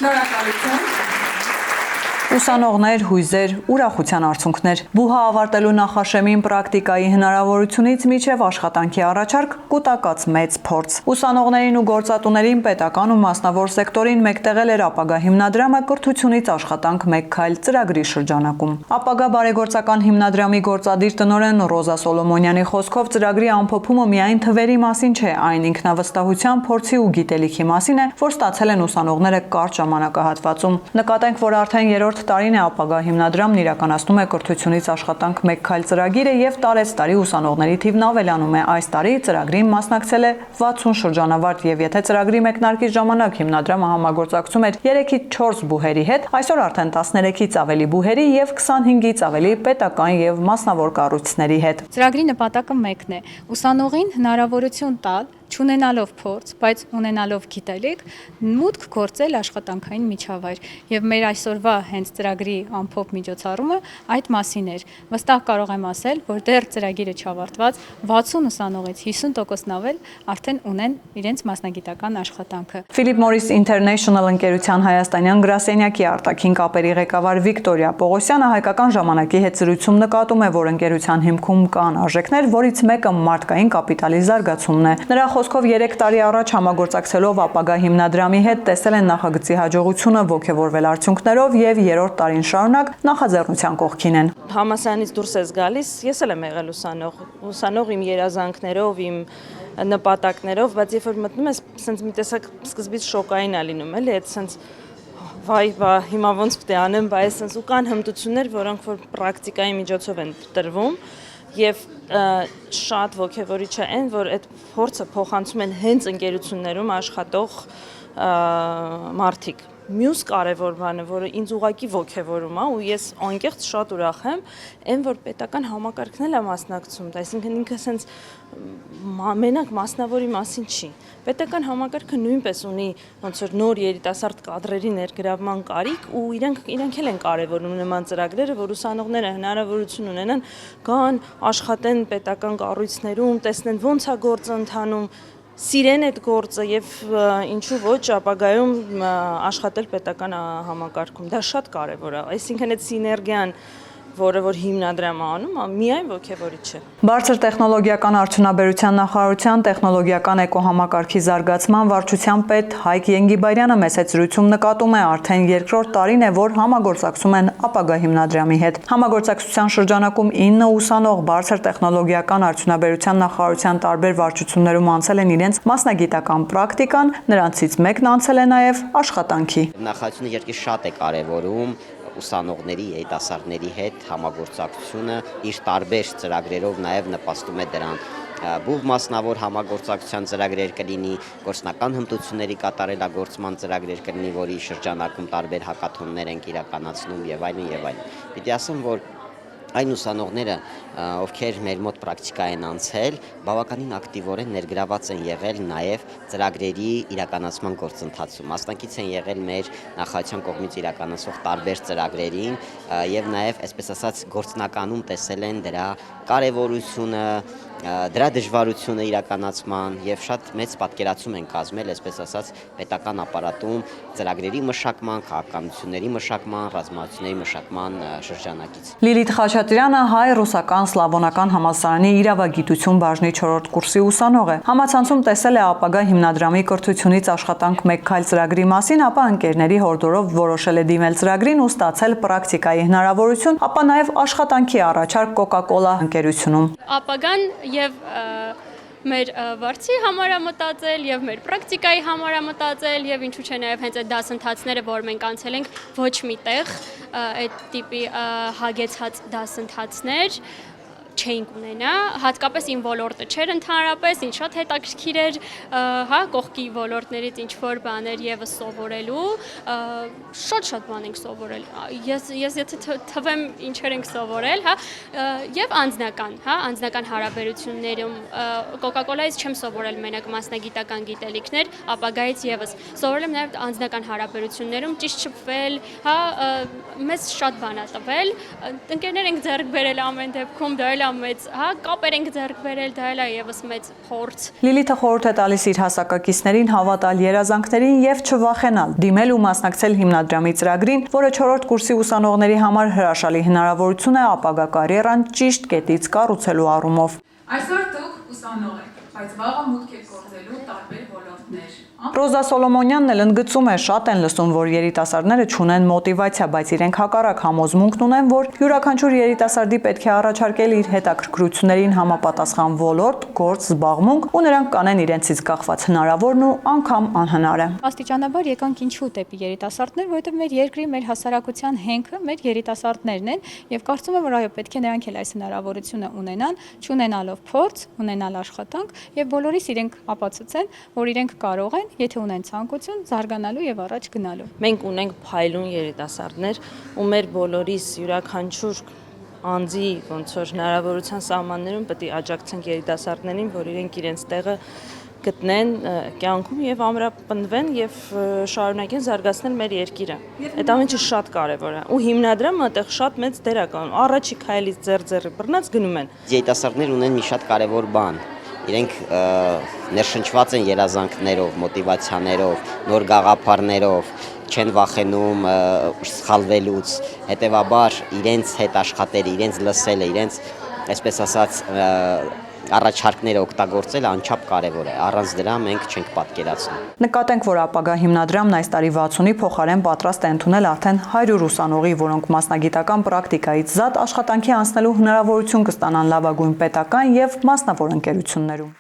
Շնորհակալություն։ Ուսանողներ, հույզեր, ուրախության արդյունքներ։ Բուհա ավարտելու նախաշեմին պրակտիկայի հնարավորությունից մինչև աշխատանքի առաջարկ կուտակած մեծ փորձ։ Ուսանողներին ու գործատուներին պետական ու մասնավոր սեկտորին մեկտեղել էր ապագա հիմնադրամը կրթությունից աշխատանք մեկ քայլ ծրագրի շրջանակում։ Ապագա բարեգործական հիմնադրամի գործադիր տնօրեն Ռոզա Սոլոմոնյանի խոսքով ծրագրի ամփոփումը միայն թվերի մասին չէ, այն ինքնավստահության, փորձի ու գիտելիքի մասին է, որ ստացել են ուսանողները կարճ ժամանակահատվածում։ Նկատենք, որ արդեն երրորդ տարին է ապագա հիմնադրամն իրականացնում է կրթությունից աշխատանք մեկ քայլ ծրագիրը եւ տարեցտարի ուսանողների թիվն ավելանում է։ Այս տարի ծրագրին մասնակցել է 60 շրջանավարտ եւ եթե ծրագրի մեկնարկի ժամանակ հիմնադրամը համագործակցում էր 3-ից 4 բուհերի հետ, այսօր արդեն 13-ից ավելի բուհերի եւ 25-ից ավելի պետական եւ մասնավոր կառույցների հետ։ Ծրագրի նպատակը մեկն է՝ ուսանողին հնարավորություն տալ չունենալով փորձ, բայց ունենալով գիտելիք, մուտք գործել աշխատանքային միջավայր։ Եվ մեր այսօրվա հենց ծրագրի ամփոփ միջոցառումը այդ մասին էր։ Վստահ կարող եմ ասել, որ դեռ ծրագիրը չավարտված 60 ուսանողից 50%-ն ավել արդեն ունեն իրենց մասնագիտական աշխատանքը։ Philip Morris International ընկերության հայաստանյան գրասենյակի արտաքին կապերի ղեկավար Վիկտորիա Պողոսյանը հայկական ժամանակի հետ զրույցում նկատում է, որ ընկերության հիմքում կան արժեքներ, որից մեկը մարդկային կապիտալի զարգացումն է։ Նրա խոսքով 3 տարի առաջ համագործակցելով ապագա հիմնադրամի հետ տեսել են նախագծի հաջողությունը, ողջավորվել արդյունքներով եւ երրորդ տարին շարունակ նախաձեռնության կողքին են։ Համասարանից դուրս ես գալիս, ես էլ եմ եղել ուսանող իմ երազանքներով, իմ նպատակներով, բայց երբ որ մտնում ես, sense մի տեսակ սկզբից շոկային է լինում, էլի, այդ sense վայ, հիմա ոնց պետք է անեմ, բայց sense ու կան հմտություններ, որոնք որ պրակտիկայի միջոցով են տրվում եւ շատ ողջավորիչ է այն, որ այդ փորձը փոխանցում են հենց ընկերություններում աշխատող մարդիկ։ Մյուս կարևոր բանը, որը ինձ ուղղակի ողջևորում է ու ես անկեղծ շատ ուրախ եմ, այն որ պետական համակարգն էլ է մասնակցում, այսինքն ինքը sense մենակ մասնավորի մասին չի։ Պետական համակարգը նույնպես ունի ոնց որ նոր երիտասարդ կադրերի ներգրավման կարիք ու իրենք էլ են կարևորում նման ծրագրերը, որ ուսանողները հնարավորություն ունենան գան, աշխատեն պետական կառույցներում, տեսնեն ոնց է գործը ընթանում, սիրեն այդ գործը եւ ինչու ոչ ապագայում աշխատել պետական համակարգում։ Դա շատ կարեւոր է, այսինքն այդ սիներգիան, որը որ հիմնադրամը անում, միայն ողջավորիչ է։ Բարձր տեխնոլոգիական արդյունաբերության նախարարության տեխնոլոգիական էկոհամակարգի զարգացման վարչության պետ Հայկ Ենգիբարյանը մեծ զրույցում նկատում է արդեն երկրորդ տարին է, որ համագործակցում են ապագա հիմնադրամի հետ։ Համագործակցության շրջանակում 9 ուսանող բարձր տեխնոլոգիական արդյունաբերության նախարարության տարբեր վարչություններում անցել են իրենց մասնագիտական պրակտիկան, նրանցից մեկն անցել է նաև աշխատանքի։ Նախարարությունը երկրի շատ է կարևորում ուսանողների, երիտասարդների հետ համագործակցությունը իր տարբեր ծրագրերով նաև նպաստում է դրան։ Բուհ մասնավոր համագործակցության ծրագրեր կլինի, գործնական հմտությունների կատարելագործման ծրագրեր կլինի, որի շրջանակում տարբեր հակաթոններ ենք իրականացնում եւ այլն եւ այլն։ Պիտի ասեմ, որ այն ուսանողները, ովքեր մեր մոտ պրակտիկա են անցել, բավականին ակտիվորեն ներգրաված են եղել նաև ծրագրերի իրականացման գործընթացում։ Մասնակից են եղել մեր նախարարության կողմից իրականացվող տարբեր ծրագրերին եւ նաև, այսպես ասած, գործնականում տեսել են դրա կարևորությունը, դրա դժվարությունը իրականացման եւ շատ մեծ պատկերացում են կազմել, այսպես ասած, պետական ապարատում ծրագրերի մշակման, քաղաքականությունների մշակման, ռազմավարությունների մշակման շրջանակից։ Լիլիթ Խաչատրյանը հայ-ռուսական սլավոնական համալսարանի իրավագիտություն բաժնի 4-րդ կուրսի ուսանող է։ Համացանցում տեսել է ապագա հիմնադրամի կրթությունից աշխատանք մեկ քայլ ծրագրի մասին, ապա ընկերների հորդորով որոշել է դիմել ծրագրին ու ստացել պրակտիկայի հնարավորություն, ապա նաև աշխատանքի առաջարկ Coca-Cola ընկերությունում։ Ապագան եւ մեր վարձի համար է մտածել եւ մեր պրակտիկայի համար է մտածել եւ ինչու՞ չէ նաեւ հենց այդ դասընթացները, որ մենք անցել ենք ոչ միտեղ այդ տիպի հագեցած դասընթացներ չէինք ունենա, հատկապես իմ ոլորտը չէր ընդհանրապես, ինձ շատ հետաքրքիր էր, հա, կողքի ոլորտներից ինչ-որ բաներ եւս սովորելու, շատ բան ենք սովորել։ Ես եթե թվեմ ինչեր ենք սովորել, հա, եւ անձնական, հա, անձնական հարաբերություններում Coca-Cola-ից չեմ սովորել մենակ մասնագիտական գիտելիքներ, ապագայից եւս սովորել եմ նաեւ անձնական հարաբերություններում ճիշտ շփվել, հա, մեզ շատ բան է տվել, ընկերներ ենք ձեռք բերել ամեն դեպքում, դա էլ ամենամեծ, հա, կապեր ենք ձեռք բերել, դա էլ է եւս մեծ փորձ։ Լիլիթը խորհուրդ է տալիս իր հասակակիցներին հավատալ երազանքներին եւ չվախենալ, դիմել ու մասնակցել հիմնադրամի ծրագրին, որը 4-րդ կուրսի ուսանողների համար հրաշալի հնարավորություն է ապագա կարիերան ճիշտ կետից կառուցելու առումով։ Այսօր դուք ուսանող եք, բայց վաղը մուտք եք գործելու տարբեր ոլորտներ։ Ռոզա Սոլոմոնյանն էլ ընդգծում է, շատ են լսում, որ երիտասարդները չունեն մոտիվացիա, բայց իրենք հակառակ համոզմունքն ունեն, որ յուրաքանչյուր երիտասարդի պետք է առաջարկել իր հետաքրքրություններին համապատասխան ոլորտ, գործ, զբաղմունք, ու նրանք կանեն իրենցից կախված հնարավորն ու անգամ անհնարը։ Աստիճանաբար եկանք ինչու դեպի երիտասարդներ, որովհետև մեր երկրի, մեր հասարակության հենքը մեր երիտասարդներն են, եւ կարծում եմ, որ այո, պետք է նրանք էլ այս հնարավորությունը ունենան, չունենալով փորձ, ունենալ աշխատանք եւ բոլորիս իրենք ապացուցեն, որ իրենք կարող են, եթե ունեն ցանկություն, զարգանալու եւ առաջ գնալու։ Մենք ունենք փայլուն երիտասարդներ, ու մեր բոլորիս յուրաքանչյուր անձի ոնց որ հնարավորության սահմաններում պետք է աջակցենք երիտասարդներին, որ իրենք իրենց տեղը գտնեն կյանքում եւ ամրապնդվեն եւ շարունակեն զարգացնել մեր երկիրը։ Այդ ամենը շատ կարեւոր է։ Ու հիմնադրամը այդտեղ շատ մեծ դեր է կանում։ Առաջի քայլից ձեռ-ձեռի բռնած գնում են։ Երիտասարդներ ունեն մի շատ կարևոր բան։ Իրենք ներշնչված են երազանքներով, մոտիվացիաներով, նոր գաղափարներով, չեն վախենում սխալվելուց, հետևաբար իրենց հետ աշխատել, իրենց լսել, իրենց, այսպես ասած, առաջարկները օգտագործելը անչափ կարևոր է։ Առանց դրա մենք չենք պատկերացնում։ Նկատենք, որ ապագա հիմնադրամն այս տարի 60-ի փոխարեն պատրաստ է ընդունել արդեն 100 ուսանողի, որոնք մասնագիտական պրակտիկայից զատ աշխատանքի անցնելու հնարավորություն կստանան լավագույն պետական եւ մասնավոր ընկերություններում։